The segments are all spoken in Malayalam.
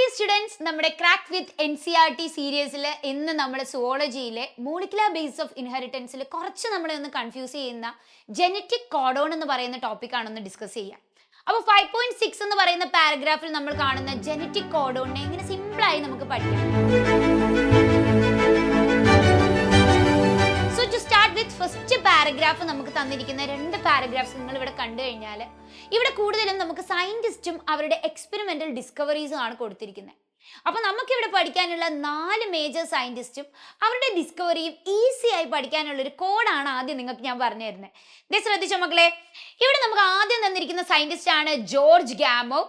ഡിയർ സ്റ്റുഡൻസ്, നമ്മുടെ ക്രാക്ക് വിത്ത് NCERT സീരീസിൽ ഇന്ന് നമ്മൾ സുവോളജിയിലെ മോളിക്കുലർ ബേസ് ഓഫ് ഇൻഹെറിറ്റൻസിൽ കുറച്ച് നമ്മളെ ഒന്ന് കൺഫ്യൂസ് ചെയ്യുന്ന ജനറ്റിക് കോഡോൺ എന്ന് പറയുന്ന ടോപ്പിക്കാണ് ഒന്ന് ഡിസ്കസ് ചെയ്യുക. അപ്പോൾ 5.6 എന്ന് പറയുന്ന പാരഗ്രാഫിൽ നമ്മൾ കാണുന്ന ജനറ്റിക് കോഡോണിനെ എങ്ങനെ സിമ്പിളായി നമുക്ക് പഠിക്കാം. So to start with first paragraph നമുക്ക് തന്നിരിക്കുന്ന രണ്ട് പാരഗ്രാഫ്സ് നിങ്ങൾ ഇവിടെ കണ്ടു കഴിഞ്ഞാൽ ഇവിടെ കൂടുതലും നമുക്ക് സയന്റിസ്റ്റും അവരുടെ എക്സ്പെരിമെന്റൽ ഡിസ്കവറീസും ആണ് കൊടുത്തിരിക്കുന്നത്. അപ്പൊ നമുക്ക് ഇവിടെ പഠിക്കാനുള്ള 4 മേജർ സയന്റിസ്റ്റും അവരുടെ ഡിസ്കവറിയും ഈസി ആയി പഠിക്കാനുള്ള ഒരു കോഡാണ് ആദ്യം നിങ്ങൾക്ക് ഞാൻ പറഞ്ഞു തരുന്നത്. ഇതേ ശ്രദ്ധിച്ചോ മക്കളെ, ഇവിടെ നമുക്ക് ആദ്യം തന്നിരിക്കുന്ന സയന്റിസ്റ്റ് ആണ് ജോർജ് ഗാമോ.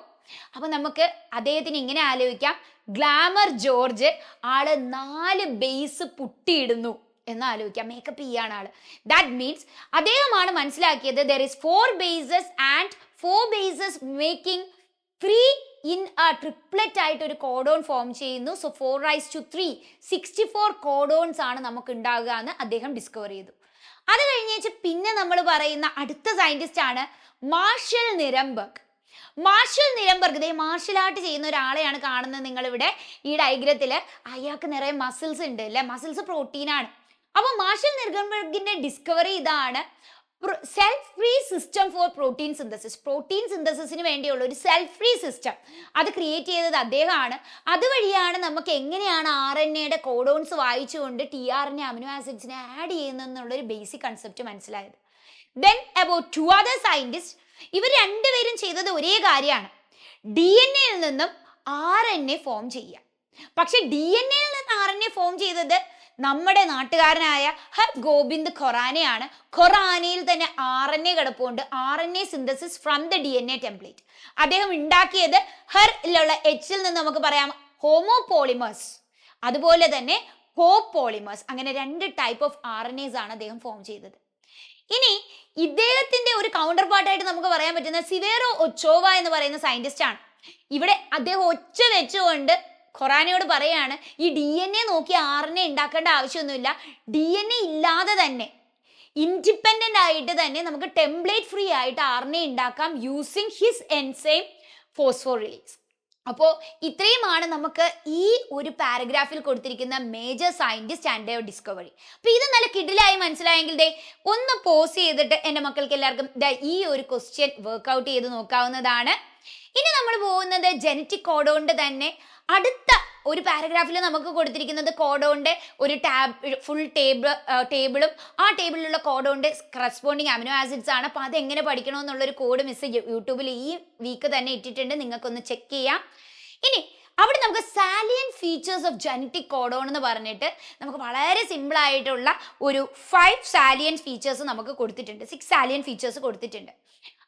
അപ്പൊ നമുക്ക് അദ്ദേഹത്തിന് ഇങ്ങനെ ആലോചിക്കാം, ഗ്ലാമർ ജോർജ് ആള് 4 ബേസ് പുട്ടിയിടുന്നു എന്ന് ആലോചിക്കാം, മേക്കപ്പ് ചെയ്യാണ് ആള്. ദാറ്റ് മീൻസ് അദ്ദേഹമാണ് മനസ്സിലാക്കിയത് there is 4 bases and 4 bases making 3 in a triplet ആയിട്ട് ഒരു കോഡോൺ ഫോം ചെയ്യുന്നു. സോ 4⁻3 64 കോഡോൺസ് ആണ് നമുക്ക് ഉണ്ടാകുക എന്ന് അദ്ദേഹം ഡിസ്കവർ ചെയ്തു. അത് കഴിഞ്ഞേച്ച് പിന്നെ നമ്മൾ പറയുന്ന അടുത്ത സയന്റിസ്റ്റ് ആണ് മാർഷൽ നിരംബർഗ്. മാർഷൽ നിരംബർഗ് ദേ മാർഷൽ ആർട്ട് ചെയ്യുന്ന ഒരാളെയാണ് കാണുന്നത് നിങ്ങൾ ഇവിടെ ഈ ഡയഗ്രത്തിൽ. അയാൾക്ക് നിറയെ മസിൽസ് ഉണ്ട് അല്ലെ, മസിൽസ് പ്രോട്ടീനാണ്. അപ്പോൾ മാർഷൽ നിരംബർഗിന്റെ ഡിസ്കവറി ഇതാണ്, self free system for protein synthesis. Protein സിന്തസിസിന് വേണ്ടിയുള്ള ഒരു സെൽഫ് ഫ്രീ സിസ്റ്റം അത് ക്രിയേറ്റ് ചെയ്തത് അദ്ദേഹമാണ്. അതുവഴിയാണ് നമുക്ക് എങ്ങനെയാണ് RNAയുടെ കോഡോൺസ് വായിച്ചുകൊണ്ട് tRNA അമിനോ ആസിഡ്സിനെ ആഡ് ചെയ്യുന്നതെന്നുള്ളൊരു ബേസിക് കൺസെപ്റ്റ് മനസ്സിലായത്. ദെൻ അബൌട്ട് 2 other scientists, ഇവർ രണ്ടുപേരും ചെയ്തത് ഒരേ കാര്യമാണ്, DNA-യിൽ നിന്നും RNA ഫോം ചെയ്യുക. പക്ഷെ DNA-യിൽ നിന്ന് RNA ഫോം ചെയ്തത് നമ്മുടെ നാട്ടുകാരനായ ഹർ ഗോബിന്ദ് ഖൊറാനയാണ്. ഖൊറാനയിൽ തന്നെ RNA കിടപ്പുണ്ട്, RNA synthesis from the DNA template. അദ്ദേഹം ഉണ്ടാക്കിയത് ഹറിലുള്ള Hൽ നിന്ന് നമുക്ക് പറയാം ഹോമോപോളിമേഴ്സ്, അതുപോലെ തന്നെ കോപോളിമേഴ്സ്, അങ്ങനെ 2 ടൈപ്പ് ഓഫ് RNAs ആണ് അദ്ദേഹം ഫോം ചെയ്തത്. ഇനി ഇദ്ദേഹത്തിന്റെ ഒരു കൗണ്ടർ പാർട്ടായിട്ട് നമുക്ക് പറയാൻ പറ്റുന്ന സിവേറോ ഒച്ചോവ എന്ന് പറയുന്ന സയന്റിസ്റ്റ് ആണ്. ഇവിടെ അദ്ദേഹം ഒച്ച വെച്ചുകൊണ്ട് ഖൊറാനയോട് പറയാണ്, ഈ DNA നോക്കി RNA ഉണ്ടാക്കേണ്ട ആവശ്യമൊന്നുമില്ല, DNA ഇല്ലാതെ തന്നെ ഇൻഡിപെൻഡന്റ് ആയിട്ട് തന്നെ നമുക്ക് ടെംപ്ലേറ്റ് ഫ്രീ ആയിട്ട് RNA ഉണ്ടാക്കാം യൂസിങ് ഹിസ് എൻസൈം ഫോസ്ഫോറിലേസ്. അപ്പോൾ ഇത്രയുമാണ് നമുക്ക് ഈ ഒരു പാരഗ്രാഫിൽ കൊടുത്തിരിക്കുന്ന major scientist and their discovery. അപ്പോൾ ഇത് നല്ല കിഡിലായി മനസ്സിലായെങ്കിൽ ദേ ഒന്ന് പോസ് ചെയ്തിട്ട് എൻ്റെ മക്കൾക്ക് എല്ലാവർക്കും ഈ ഒരു ക്വസ്റ്റ്യൻ വർക്ക്ഔട്ട് ചെയ്ത് നോക്കാവുന്നതാണ്. ഇനി നമ്മൾ പോകുന്നത് ജനറ്റിക് കോഡോണിന്റെ തന്നെ അടുത്ത ഒരു പാരഗ്രാഫിൽ നമുക്ക് കൊടുത്തിരിക്കുന്നത് കോഡോണിന്റെ ഒരു ഫുൾ ടേബിളും ആ ടേബിളിലുള്ള കോഡോണിന്റെ കറസ്പോണ്ടിങ് അമിനോ ആസിഡ്സ് ആണ്. അപ്പോൾ അതെങ്ങനെ പഠിക്കണമെന്നുള്ളൊരു കോഡ് മിസ് യൂട്യൂബിൽ ഈ വീക്ക് തന്നെ ഇട്ടിട്ടുണ്ട്, നിങ്ങൾക്കൊന്ന് ചെക്ക് ചെയ്യാം. ഇനി അവിടെ നമുക്ക് salient features of genetic codon എന്ന് പറഞ്ഞിട്ട് നമുക്ക് വളരെ സിമ്പിൾ ആയിട്ടുള്ള ഒരു 5 സാലിയൻ ഫീച്ചേഴ്സ് നമുക്ക് കൊടുത്തിട്ടുണ്ട്, 6 സാലിയൻ ഫീച്ചേഴ്സ് കൊടുത്തിട്ടുണ്ട്.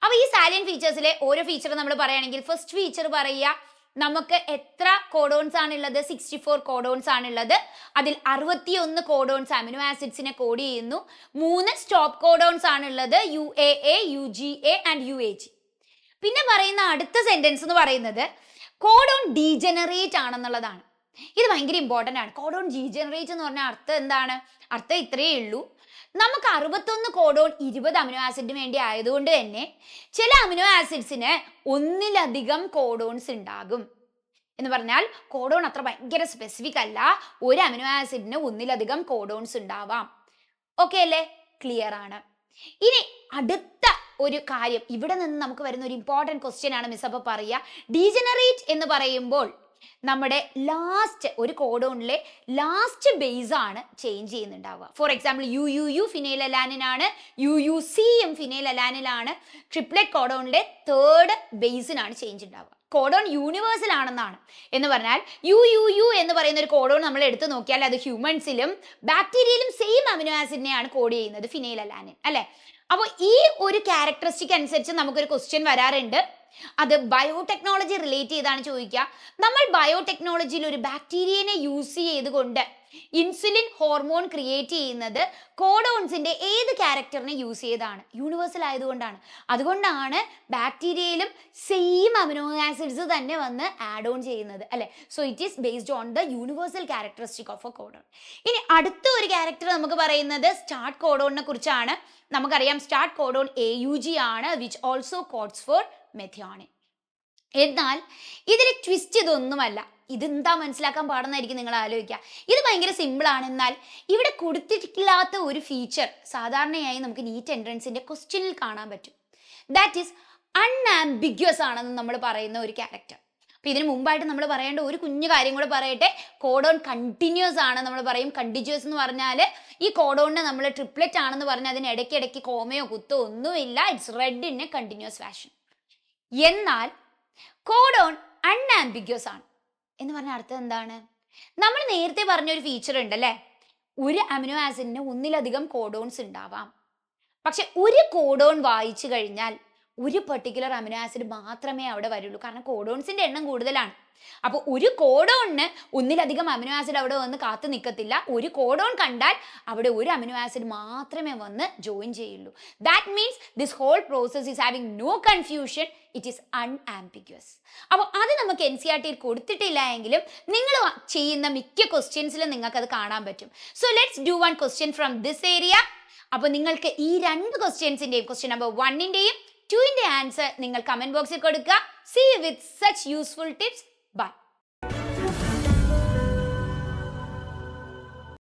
അപ്പോൾ ഈ സാലിയൻ ഫീച്ചേഴ്സിലെ ഓരോ ഫീച്ചർ നമ്മൾ പറയുകയാണെങ്കിൽ ഫസ്റ്റ് ഫീച്ചർ പറയുക, നമുക്ക് എത്ര കോഡോൺസ് ആണുള്ളത്? 64 കോഡോൺസ് ആണുള്ളത്. അതിൽ 61 കോഡോൺസ് അമിനോ ആസിഡ്സിനെ കോഡ് ചെയ്യുന്നു. 3 സ്റ്റോപ്പ് കോഡോൺസ് ആണുള്ളത്, UAA, UGA ആൻഡ് UAG. പിന്നെ പറയുന്ന അടുത്ത സെന്റൻസ് എന്ന് പറയുന്നത് കോഡോൺ ഡീജനറേറ്റ് ആണെന്നുള്ളതാണ്. ഇത് ഭയങ്കര ഇമ്പോർട്ടൻ്റ് ആണ്. കോഡോൺ ഡീജനറേറ്റ് എന്ന് പറഞ്ഞാൽ അർത്ഥം എന്താണ്? അർത്ഥം ഇത്രയേ ഉള്ളൂ, നമുക്ക് 61 കോഡോൺ 20 അമിനോ ആസിഡിന് വേണ്ടി ആയതുകൊണ്ട് തന്നെ ചില അമിനോ ആസിഡ്സിന് ഒന്നിലധികം കോഡോൺസ് ഉണ്ടാകും. എന്ന് പറഞ്ഞാൽ കോഡോൺ അത്ര ഭയങ്കര സ്പെസിഫിക് അല്ല, ഒരു അമിനോ ആസിഡിന് ഒന്നിലധികം കോഡോൺസ് ഉണ്ടാവാം. ഓക്കെ അല്ലേ? ക്ലിയർ ആണ്. ഇനി അടുത്ത ഒരു കാര്യം, ഇവിടെ നിന്ന് നമുക്ക് വരുന്ന ഒരു ഇമ്പോർട്ടൻറ്റ് ക്വസ്റ്റ്യൻ ആണ് മിസ്. അപ്പോൾ പറയുക, ഡീജനറേറ്റ് എന്ന് പറയുമ്പോൾ നമ്മുടെ ലാസ്റ്റ് ഒരു കോഡോണിലെ ലാസ്റ്റ് ബേസ് ആണ് ചേഞ്ച് ചെയ്യുന്നുണ്ടാവുക. For example UUU phenyl alanine ആണ്, UUCയും ഫിനൈൽ അലാനിലാണ്. ട്രിപ്ലെറ്റ് കോഡോണിലെ 3rd ബേസിനാണ് ചേഞ്ച് ഉണ്ടാവുക. കോഡോൺ യൂണിവേഴ്സൽ ആണെന്നാണ്. എന്ന് പറഞ്ഞാൽ UUU എന്ന് പറയുന്ന ഒരു കോഡോൺ നമ്മൾ എടുത്തു നോക്കിയാൽ അത് ഹ്യൂമൻസിലും ബാക്ടീരിയയിലും സെയിം അമിനോ ആസിഡിനെയാണ് കോഡ് ചെയ്യുന്നത്, ഫിനൈൽ അലാനിൻ അല്ലെ. അപ്പോൾ ഈ ഒരു ക്യാരക്ടറിസ്റ്റിക് അനുസരിച്ച് നമുക്കൊരു ക്വസ്റ്റ്യൻ വരാറുണ്ട്, അത് ബയോടെക്നോളജി റിലേറ്റ് ചെയ്താണ് ചോദിക്കുക. നമ്മൾ ബയോടെക്നോളജിയിൽ ഒരു ബാക്ടീരിയനെ യൂസ് ചെയ്തുകൊണ്ട് ഇൻസുലിൻ ഹോർമോൺ ക്രിയേറ്റ് ചെയ്യുന്നത് കോഡോൺസിന്റെ ഏത് ക്യാരക്ടറിനെ യൂസ് ചെയ്താണ്? യൂണിവേഴ്സൽ ആയതുകൊണ്ടാണ്. അതുകൊണ്ടാണ് ബാക്ടീരിയയിലും സെയിം അമിനോ ആസിഡ്സ് തന്നെ വന്ന് ആഡ് ഓൺ ചെയ്യുന്നത് അല്ലെ. So it is based on the universal characteristic of A codon. ഇനി അടുത്ത ഒരു ക്യാരക്ടർ നമുക്ക് പറയുന്നത് സ്റ്റാർട്ട് കോഡോണിനെ കുറിച്ചാണ്. നമുക്കറിയാം സ്റ്റാർട്ട് കോഡോൺ AUG ആണ്, which also codes for methionine. എന്നാൽ ഇതിൽ ട്വിസ്റ്റ് ഇതൊന്നുമല്ല. ഇതെന്താ മനസ്സിലാക്കാൻ പാടുന്നതായിരിക്കും നിങ്ങൾ ആലോചിക്കുക. ഇത് ഭയങ്കര സിമ്പിൾ ആണ്. എന്നാൽ ഇവിടെ കൊടുത്തിട്ടില്ലാത്ത ഒരു ഫീച്ചർ സാധാരണയായി നമുക്ക് നീറ്റ് എൻട്രൻസിന്റെ ക്വസ്റ്റ്യനിൽ കാണാൻ പറ്റും. ദാറ്റ് ഈസ് അൺആംബിഗ്വസ് ആണെന്ന് നമ്മൾ പറയുന്ന ഒരു ക്യാരക്ടർ. അപ്പൊ ഇതിന് മുമ്പായിട്ട് നമ്മൾ പറയേണ്ട ഒരു കുഞ്ഞു കാര്യം കൂടെ പറയട്ടെ. കോഡോൺ കണ്ടിന്യൂസ് ആണ്. നമ്മൾ പറയും കണ്ടിന്യൂസ് എന്ന് പറഞ്ഞാൽ ഈ കോഡോണിനെ നമ്മൾ ട്രിപ്ലെറ്റ് ആണെന്ന് പറഞ്ഞാൽ അതിന് ഇടയ്ക്കിടയ്ക്ക് കോമയോ കുത്തോ ഒന്നുമില്ല. It's red in A continuous fashion. എന്നാൽ കോഡോൺ അൺആംബിഗ്വസ് ആണ് എന്ന് പറഞ്ഞ അർത്ഥം എന്താണ്? നമ്മൾ നേരത്തെ പറഞ്ഞൊരു ഫീച്ചർ ഉണ്ടല്ലേ, ഒരു അമിനോ ആസിഡിന് ഒന്നിലധികം കോഡോൺസ് ഉണ്ടാവാം. പക്ഷെ ഒരു കോഡോൺ വായിച്ചു കഴിഞ്ഞാൽ ഒരു പെർട്ടിക്കുലർ അമിനോ ആസിഡ് മാത്രമേ അവിടെ വരുള്ളൂ. കാരണം കോഡോൺസിന്റെ എണ്ണം കൂടുതലാണ്. അപ്പോൾ ഒരു കോഡോണിന് ഒന്നിലധികം അമിനോ ആസിഡ് അവിടെ വന്ന് കാത്തു നിൽക്കത്തില്ല. ഒരു കോഡോൺ കണ്ടാൽ അവിടെ ഒരു അമിനോ ആസിഡ് മാത്രമേ വന്ന് ജോയിൻ ചെയ്യുള്ളൂ. That means this whole process is having no confusion. It is unambiguous. അപ്പോൾ അത് നമുക്ക് NCERT കൊടുത്തിട്ടില്ല എങ്കിലും നിങ്ങൾ ചെയ്യുന്ന മിക്ക ക്വസ്റ്റ്യൻസിലും നിങ്ങൾക്ക് അത് കാണാൻ പറ്റും. So let's do one question from this area. അപ്പോൾ നിങ്ങൾക്ക് ഈ രണ്ട് ക്വസ്റ്റ്യൻസിന്റെയും ക്വസ്റ്റ്യൻ നമ്പർ 1-ന്റെയും 2-ന്റെ ആൻസർ നിങ്ങൾ കമന്റ് ബോക്സിൽ കൊടുക്കുക. See you with such useful tips. Bye.